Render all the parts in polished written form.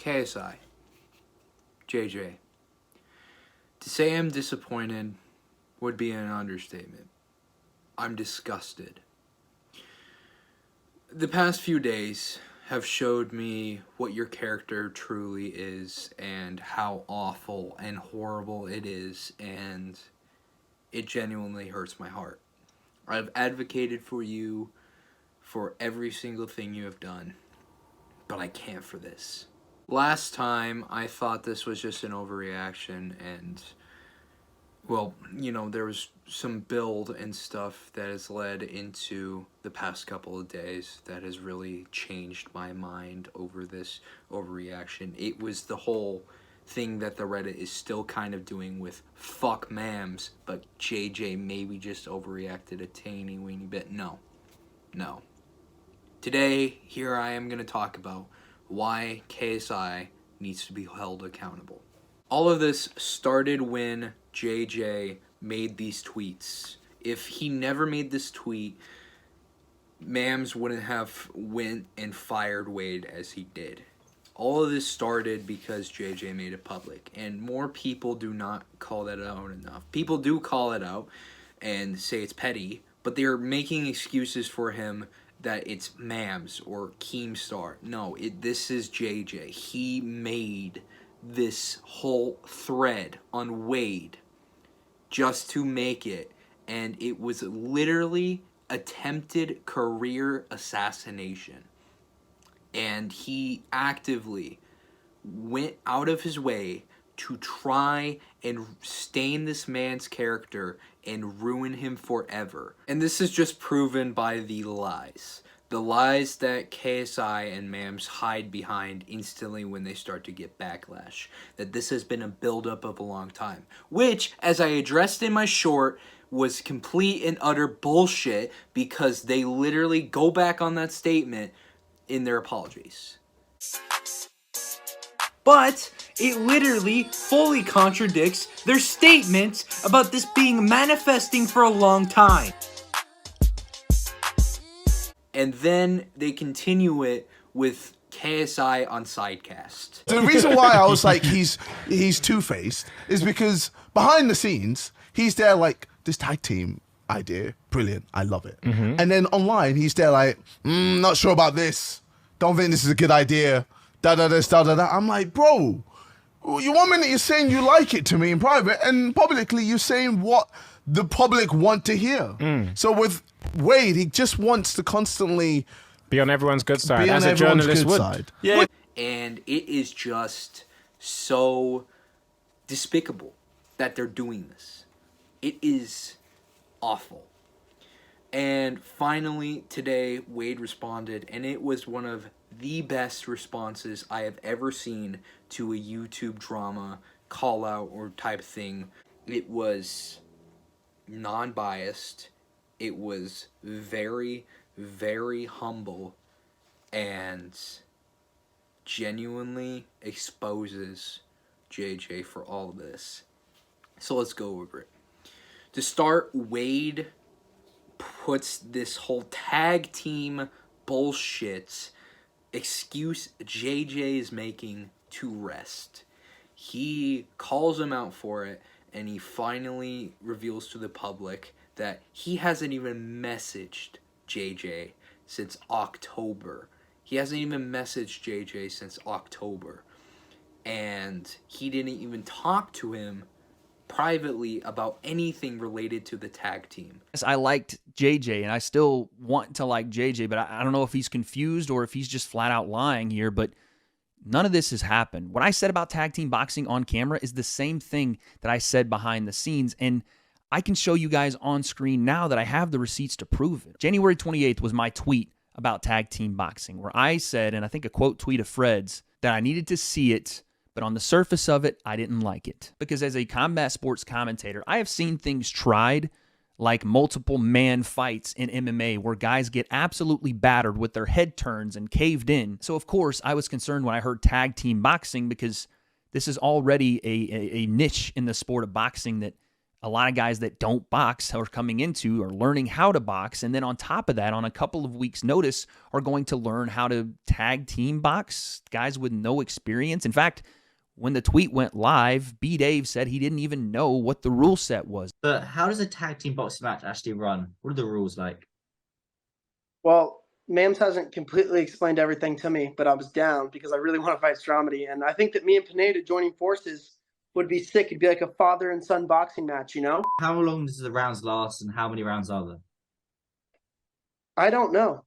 KSI, JJ. To say I'm disappointed would be an understatement. I'm disgusted. The past few days have showed me what your character truly is and how awful and horrible it is, and it genuinely hurts my heart. I've advocated for you for every single thing you have done, but I can't for this. Last time, I thought this was just an overreaction, and, well, you know, there was some build and stuff that has led into the past couple of days that has really changed my mind over this overreaction. It was the whole thing that the Reddit is still kind of doing with fuck Mams, but JJ maybe just overreacted a teeny weeny bit. No. Today, here I am going to talk about why KSI needs to be held accountable. All of this started when JJ made these tweets. If he never made this tweet, Mams wouldn't have went and fired W.A.D.E as he did. All of this started because JJ made it public, and more people do not call that out enough. People do call it out and say it's petty, but they're making excuses for him that it's Mams or Keemstar. No, this is JJ. He made this whole thread on W.A.D.E just to make it, and it was literally attempted career assassination. And he actively went out of his way to try and stain this man's character and ruin him forever. And this is just proven by the lies. The lies that KSI and Mams hide behind instantly when they start to get backlash. That this has been a buildup of a long time. Which, as I addressed in my short, was complete and utter bullshit, because they literally go back on that statement in their apologies. But it literally fully contradicts their statement about this being manifesting for a long time. And then they continue it with KSI on Sidecast. The reason why I was like, he's two-faced is because behind the scenes, he's there like, this tag team idea, brilliant, I love it. Mm-hmm. And then online, he's there like, not sure about this, don't think this is a good idea, da-da-da. I'm like, bro, you 1 minute you're saying you like it to me in private, and publicly you're saying what the public want to hear. So with W.A.D.E, he just wants to constantly be on everyone's good side, as a journalist would. Side. Yeah. And it is just so despicable that they're doing this. It is awful. And finally, today, W.A.D.E responded, and it was one of the best responses I have ever seen to a YouTube drama call-out or type thing. It was non-biased. It was very, very humble, and genuinely exposes JJ for all this. So let's go over it. To start, W.A.D.E puts this whole tag team bullshit excuse JJ is making to rest. He calls him out for it, and he finally reveals to the public that he hasn't even messaged JJ since October. He hasn't even messaged JJ since October. And he didn't even talk to him privately about anything related to the tag team. I liked JJ, and I still want to like JJ, but I don't know if he's confused or if he's just flat out lying here, but none of this has happened. What I said about tag team boxing on camera is the same thing that I said behind the scenes, and I can show you guys on screen now that I have the receipts to prove it. January 28th was my tweet about tag team boxing, where I said, and I think a quote tweet of Fred's, that I needed to see it, but on the surface of it, I didn't like it. Because as a combat sports commentator, I have seen things tried, like multiple man fights in MMA where guys get absolutely battered with their head turns and caved in. So of course, I was concerned when I heard tag team boxing, because this is already a niche in the sport of boxing that a lot of guys that don't box are coming into or learning how to box. And then on top of that, on a couple of weeks' notice, are going to learn how to tag team box, guys with no experience. In fact, when the tweet went live, B-Dave said he didn't even know what the rule set was. But how does a tag team boxing match actually run? What are the rules like? Well, Mams hasn't completely explained everything to me, but I was down because I really want to fight Stromedy. And I think that me and Pineda joining forces would be sick. It'd be like a father and son boxing match, you know? How long does the rounds last and how many rounds are there? I don't know.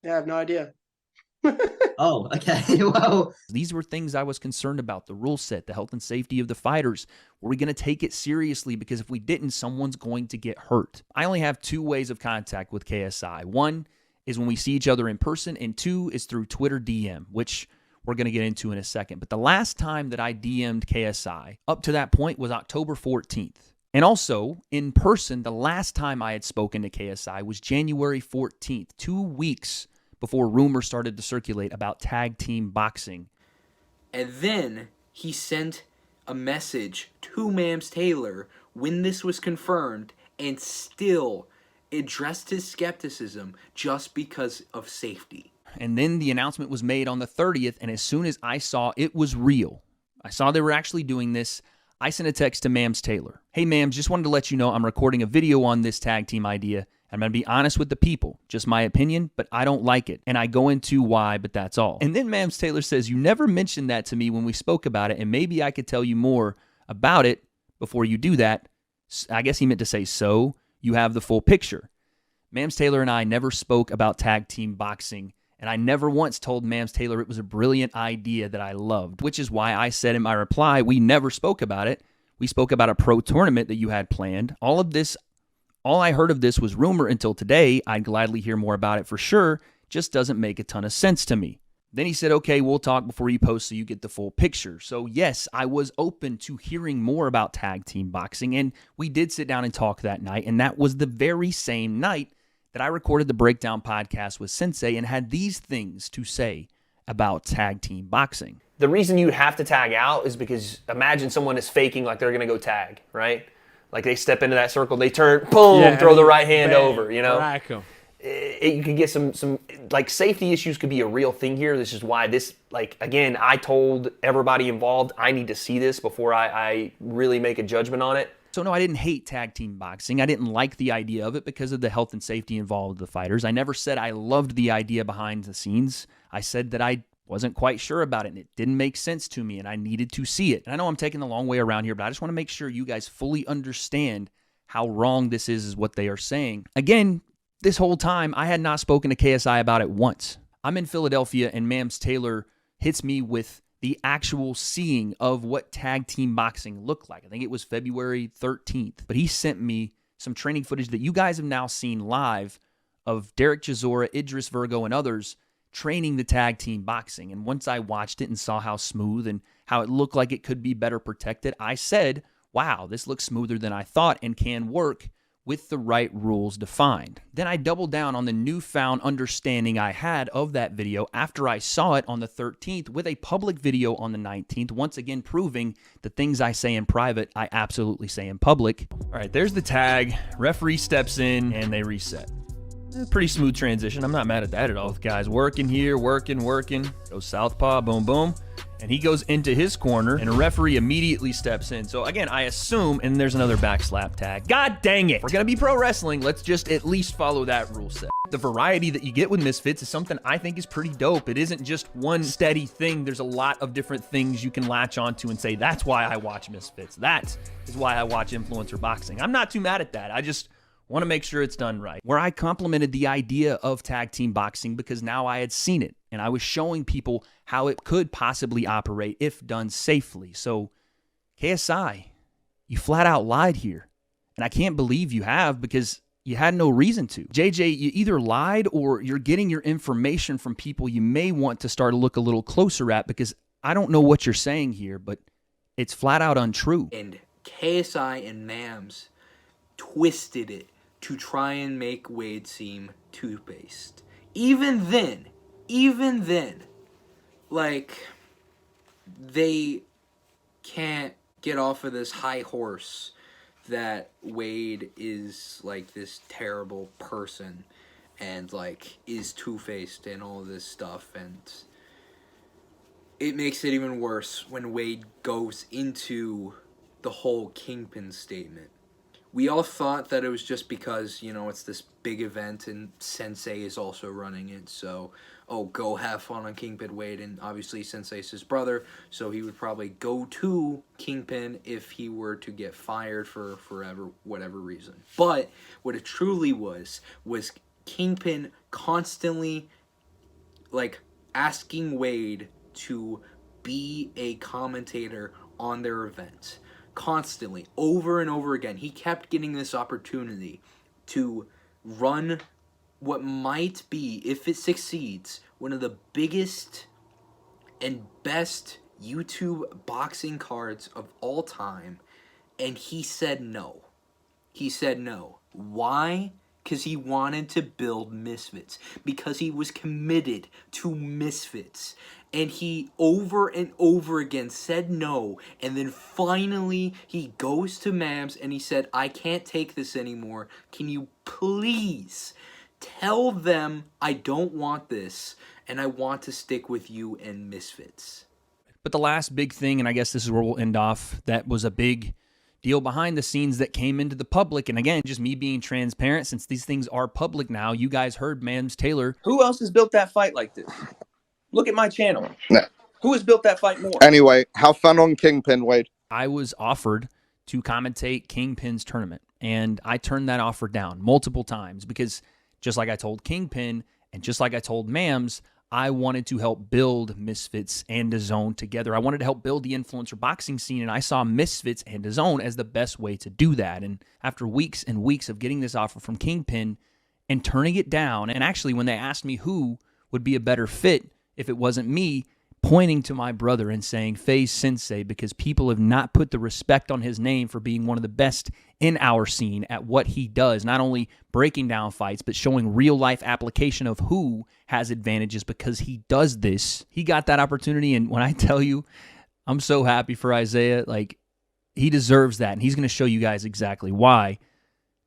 Yeah, I have no idea. Oh, okay. Well, these were things I was concerned about. The rule set, the health and safety of the fighters. Were we going to take it seriously? Because if we didn't, someone's going to get hurt. I only have 2 ways of contact with KSI. One is when we see each other in person, and 2 is through Twitter DM, which we're going to get into in a second. But the last time that I DM'd KSI up to that point was October 14th. And also, in person, the last time I had spoken to KSI was January 14th, 2 weeks before rumors started to circulate about tag team boxing. And then he sent a message to Mams Taylor when this was confirmed and still addressed his skepticism just because of safety. And then the announcement was made on the 30th, and as soon as I saw it was real, I saw they were actually doing this, I sent a text to Mams Taylor. Hey, Mams, just wanted to let you know I'm recording a video on this tag team idea. I'm going to be honest with the people. Just my opinion, but I don't like it. And I go into why, but that's all. And then Mams Taylor says, you never mentioned that to me when we spoke about it, and maybe I could tell you more about it before you do that. I guess he meant to say, so you have the full picture. Mams Taylor and I never spoke about tag team boxing, and I never once told Mams Taylor it was a brilliant idea that I loved, which is why I said in my reply, we never spoke about it. We spoke about a pro tournament that you had planned. All I heard of this was rumor until today. I'd gladly hear more about it for sure. Just doesn't make a ton of sense to me. Then he said, okay, we'll talk before you post so you get the full picture. So yes, I was open to hearing more about tag team boxing, and we did sit down and talk that night, and that was the very same night that I recorded the Breakdown podcast with Sensei and had these things to say about tag team boxing. The reason you have to tag out is because imagine someone is faking like they're going to go tag, right? Like they step into that circle, they turn, boom, throw the right hand over, you know? You could get some like safety issues could be a real thing here. This is why this, like, again, I told everybody involved, I need to see this before I really make a judgment on it. So no, I didn't hate tag team boxing. I didn't like the idea of it because of the health and safety involved with the fighters. I never said I loved the idea behind the scenes. I said that I wasn't quite sure about it and it didn't make sense to me and I needed to see it. And I know I'm taking the long way around here, but I just want to make sure you guys fully understand how wrong this is what they are saying. Again, this whole time, I had not spoken to KSI about it once. I'm in Philadelphia and Mams Taylor hits me with the actual seeing of what tag team boxing looked like. I think it was February 13th. But he sent me some training footage that you guys have now seen live of Derek Chisora, Idris Virgo, and others training the tag team boxing. And once I watched it and saw how smooth and how it looked like it could be better protected, I said, wow, this looks smoother than I thought and can work with the right rules defined. Then I doubled down on the newfound understanding I had of that video after I saw it on the 13th with a public video on the 19th, once again proving the things I say in private, I absolutely say in public. All right, there's the tag. Referee steps in and they reset. Pretty smooth transition. I'm not mad at that at all. The guy's working here, working. Goes southpaw, boom, boom. And he goes into his corner, and a referee immediately steps in. So again, I assume, and there's another back slap tag. God dang it. If we're going to be pro wrestling, let's just at least follow that rule set. The variety that you get with Misfits is something I think is pretty dope. It isn't just one steady thing. There's a lot of different things you can latch onto and say, that's why I watch Misfits. That is why I watch influencer boxing. I'm not too mad at that. I just want to make sure it's done right. Where I complimented the idea of tag team boxing because now I had seen it and I was showing people how it could possibly operate if done safely. So KSI, you flat out lied here. And I can't believe you have because you had no reason to. JJ, you either lied or you're getting your information from people you may want to start to look a little closer at because I don't know what you're saying here, but it's flat out untrue. And KSI and Mams twisted it to try and make Wade seem toothpaste. Even then, like, they can't get off of this high horse that Wade is like this terrible person and like is two-faced and all this stuff, and it makes it even worse when Wade goes into the whole Kingpyn statement. We all thought that it was just because, you know, it's this big event and Sensei is also running it, so, oh, go have fun on Kingpyn, Wade, and obviously Sensei's his brother, so he would probably go to Kingpyn if he were to get fired for whatever reason. But what it truly was Kingpyn constantly, like, asking Wade to be a commentator on their event. Constantly, over and over again. He kept getting this opportunity to run what might be, if it succeeds, one of the biggest and best YouTube boxing cards of all time. And he said no. He said no. Why? Because he wanted to build Misfits. Because he was committed to Misfits. And he over and over again said no. And then finally he goes to Mams and he said, I can't take this anymore. Can you please tell them I don't want this and I want to stick with you and Misfits? But the last big thing, and I guess this is where we'll end off, that was a big deal behind the scenes that came into the public. And again, just me being transparent, since these things are public now, you guys heard Mams Taylor. Who else has built that fight like this? Look at my channel. No. Who has built that fight more? Anyway, have fun on Kingpyn, Wade. I was offered to commentate Kingpyn's tournament, and I turned that offer down multiple times because just like I told Kingpyn and just like I told Mams, I wanted to help build Misfits and DAZN together. I wanted to help build the influencer boxing scene, and I saw Misfits and DAZN as the best way to do that. And after weeks and weeks of getting this offer from Kingpyn and turning it down, and actually when they asked me who would be a better fit if it wasn't me, pointing to my brother and saying, FaZe Sensei, because people have not put the respect on his name for being one of the best in our scene at what he does, not only breaking down fights, but showing real-life application of who has advantages because he does this. He got that opportunity, and when I tell you, I'm so happy for Isaiah. Like, he deserves that, and he's going to show you guys exactly why.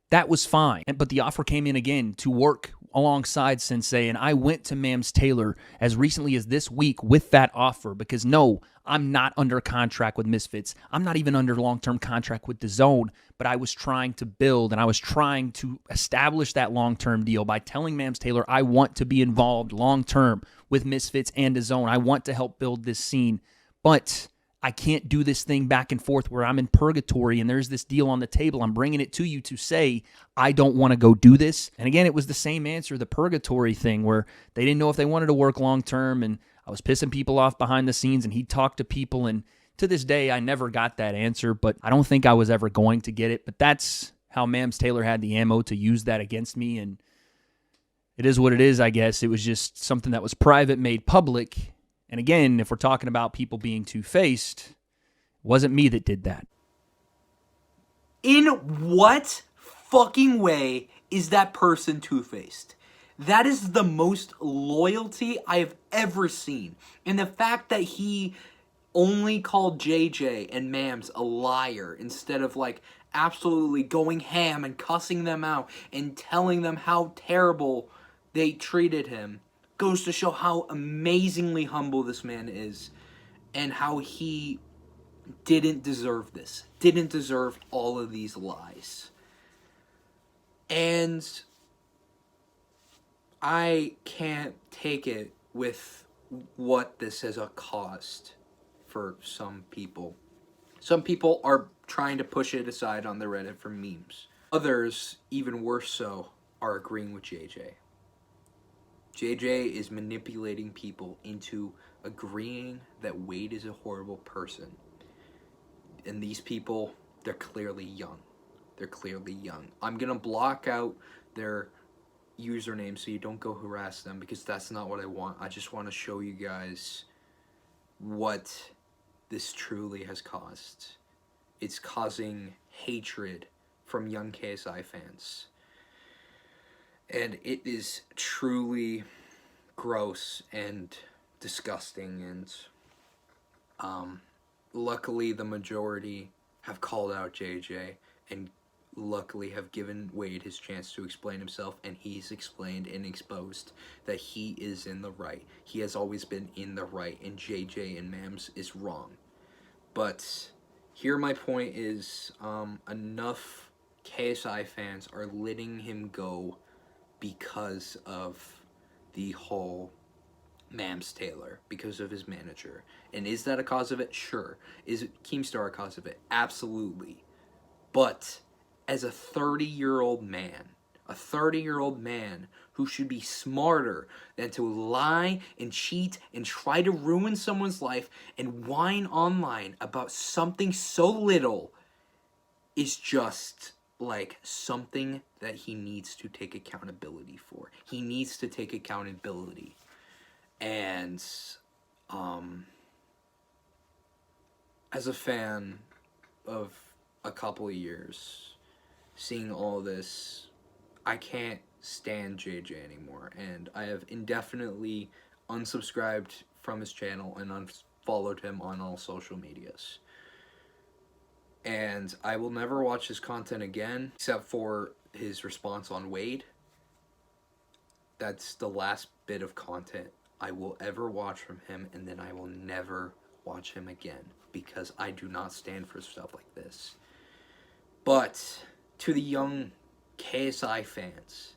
That was fine, but the offer came in again to work alongside Sensei, and I went to Mams Taylor as recently as this week with that offer because no, I'm not under contract with Misfits. I'm not even under long-term contract with DAZN, but I was trying to build and I was trying to establish that long-term deal by telling Mams Taylor I want to be involved long-term with Misfits and DAZN. I want to help build this scene, but I can't do this thing back and forth where I'm in purgatory and there's this deal on the table. I'm bringing it to you to say, I don't want to go do this. And again, it was the same answer, the purgatory thing, where they didn't know if they wanted to work long-term, and I was pissing people off behind the scenes, and he'd talk to people, and to this day, I never got that answer, but I don't think I was ever going to get it. But that's how Mams Taylor had the ammo to use that against me, and it is what it is, I guess. It was just something that was private, made public. And again, if we're talking about people being two-faced, it wasn't me that did that. In what fucking way is that person two-faced? That is the most loyalty I have ever seen. And the fact that he only called JJ and Mams a liar instead of like absolutely going ham and cussing them out and telling them how terrible they treated him goes to show how amazingly humble this man is and how he didn't deserve this. Didn't deserve all of these lies. And I can't take it with what this has caused for some people. Some people are trying to push it aside on the Reddit for memes. Others, even worse so, are agreeing with JJ. JJ is manipulating people into agreeing that Wade is a horrible person. And these people, they're clearly young. They're clearly young. I'm going to block out their username so you don't go harass them because that's not what I want. I just want to show you guys what this truly has caused. It's causing hatred from young KSI fans. And it is truly gross and disgusting, and luckily the majority have called out JJ and luckily have given Wade his chance to explain himself, and he's explained and exposed that he is in the right. He has always been in the right, and JJ and Mams is wrong. But here my point is, enough KSI fans are letting him go because of the whole Mams Taylor, because of his manager. And is that a cause of it? Sure. Is Keemstar a cause of it? Absolutely. But as a 30-year-old man who should be smarter than to lie and cheat and try to ruin someone's life and whine online about something so little, is just like something that he needs to take accountability for. He needs to take accountability. And as a fan of a couple of years, seeing all this, I can't stand JJ anymore, and I have indefinitely unsubscribed from his channel and unfollowed him on all social medias. And I will never watch his content again, except for his response on W.A.D.E. That's the last bit of content I will ever watch from him, and then I will never watch him again, because I do not stand for stuff like this. But to the young KSI fans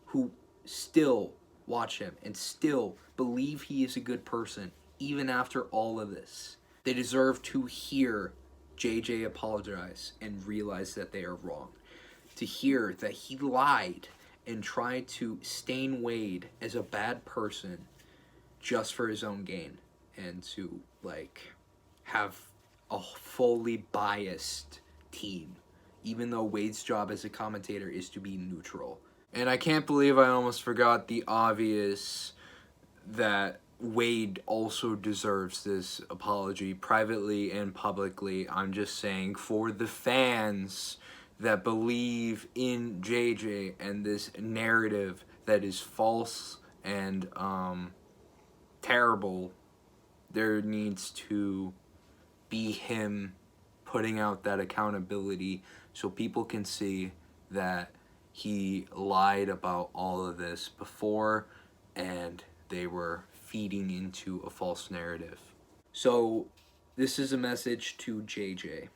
who still watch him and still believe he is a good person, even after all of this, they deserve to hear JJ apologize and realize that they are wrong. To hear that he lied and tried to stain W.A.D.E. as a bad person just for his own gain, and to like have a fully biased team, even though W.A.D.E.'s job as a commentator is to be neutral. And I can't believe I almost forgot the obvious, that W.A.D.E. also deserves this apology, privately and publicly. I'm just saying, for the fans that believe in JJ and this narrative that is false and terrible, there needs to be him putting out that accountability so people can see that he lied about all of this before and they were feeding into a false narrative. So this is a message to JJ.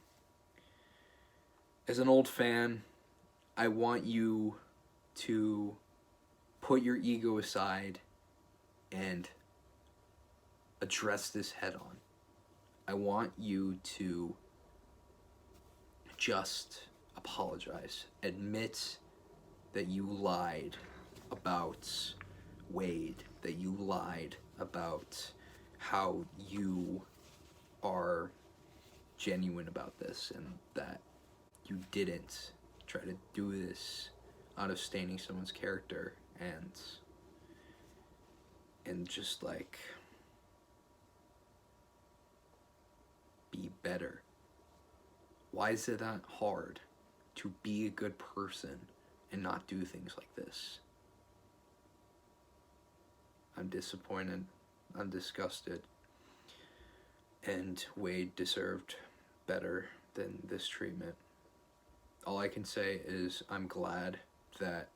As an old fan, I want you to put your ego aside and address this head on. I want you to just apologize. Admit that you lied about W.A.D.E., that you lied about how you are genuine about this, and that you didn't try to do this out of staining someone's character, and just like be better. Why is it that hard to be a good person and not do things like this? I'm disappointed. I'm disgusted. And W.A.D.E. deserved better than this treatment. All I can say is I'm glad that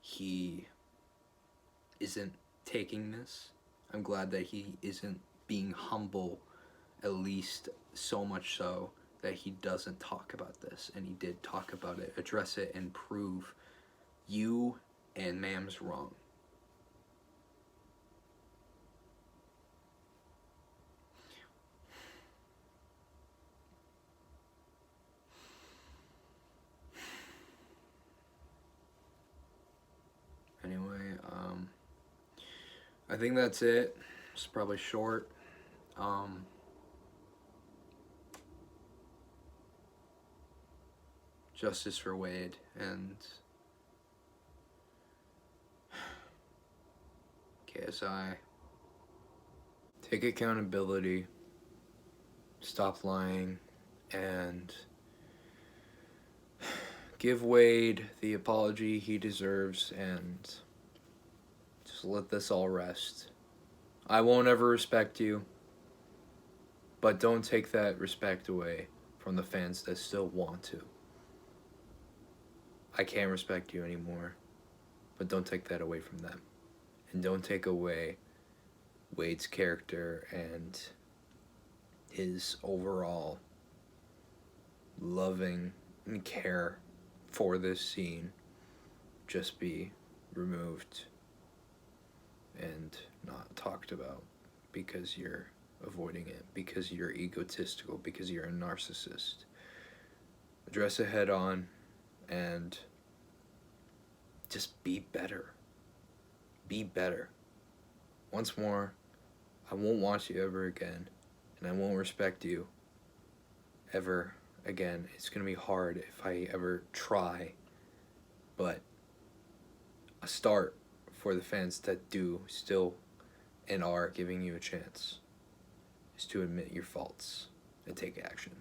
he isn't taking this. I'm glad that he isn't being humble, at least so much so that he doesn't talk about this. And he did talk about it, address it, and prove you and Mams wrong. Anyway, I think that's it. It's probably short. Justice for W.A.D.E. and KSI. Take accountability. Stop lying. And give W.A.D.E. the apology he deserves, and just let this all rest. I won't ever respect you, but don't take that respect away from the fans that still want to. I can't respect you anymore, but don't take that away from them. And don't take away W.A.D.E's character and his overall loving and care for this scene just be removed and not talked about because you're avoiding it, because you're egotistical, because you're a narcissist. Address it head on and just be better. Be better. Once more, I won't watch you ever again, and I won't respect you ever again. It's going to be hard if I ever try, but a start for the fans that do still and are giving you a chance is to admit your faults and take action.